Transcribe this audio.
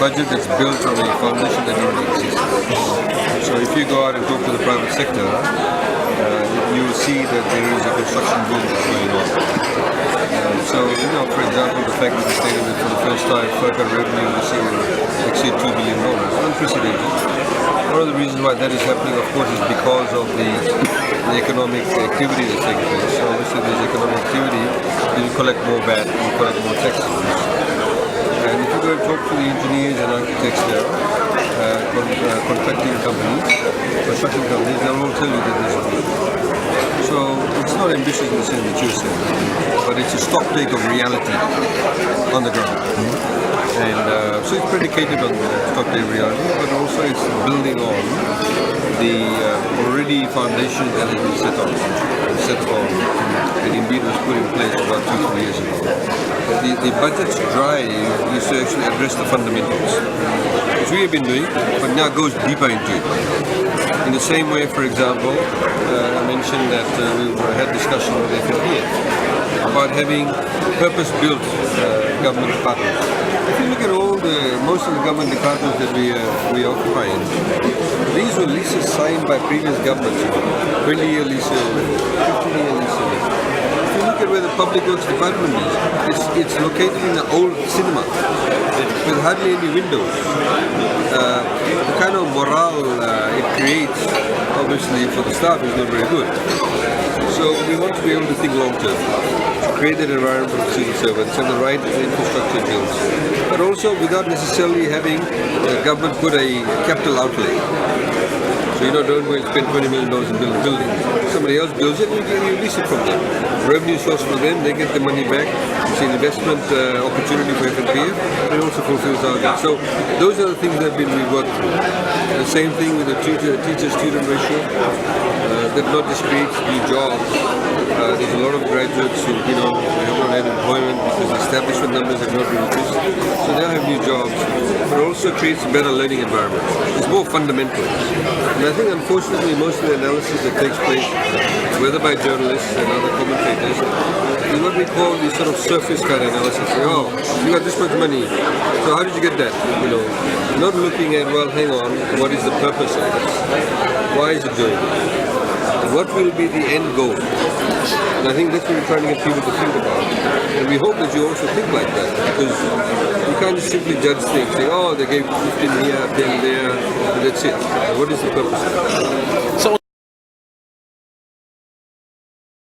budget that's built on a foundation that already exists. So if you go out and talk to the private sector, you will see that there is a construction boom that's going on. So, for example, the fact that we stated that for the first time, FERCA revenue this year will exceed $2 billion, unprecedented. One of the reasons why that is happening, of course, is because of the economic activity that's taking place. So obviously there's economic activity, you collect more VAT, you collect more taxes. And if you go and talk to the engineers and architects there, contracting companies, construction companies, they'll all tell you that there's a boom. So it's not ambitious in the sense that you're saying, but it's a stocktake of reality on the ground. And so it's predicated on the stocktake reality, but also it's building on the already foundation that has been set on, and indeed was put in place about 2-3 years ago. The budget's drive is to actually address the fundamentals, which we have been doing, but now goes deeper into it. In the same way, for example, I mentioned that we had discussion with FNPF about having purpose-built government departments. If you look at most of the government departments that we occupy in, these were leases signed by previous governments, 20-year leases, 15-year leases. If you look at where the Public Works Department is, it's located in an old cinema with hardly any windows. The kind of morale it creates, obviously, for the staff is not very good. So we want to be able to think long term, to create an environment for civil servants and the right infrastructure builds, but also without necessarily having the government put a capital outlay. So don't go and spend $20 million in building buildings. Somebody else builds it and you lease it from them. Revenue source for them, they get the money back. It's an investment opportunity for FNPF, but it also fulfills our goals. So those are the things that we work through. The same thing with the teacher-student ratio. That not just creates new jobs. There's a lot of graduates who have not had employment because the establishment numbers have not been increased. So they'll have new jobs, but also creates a better learning environment. It's more fundamental. And I think, unfortunately, most of the analysis that takes place, whether by journalists and other commentators, is what we call the sort of surface kind of analysis. Oh, you got this much money, so how did you get that? Not looking at, well, hang on, what is the purpose of this? Why is it doing it? What will be the end goal? And I think that's what we're trying to get people to think about. And we hope that you also think like that, because you can't just simply judge things, say, oh, they gave 15 here, 10 there, and that's it. What is the purpose of that? So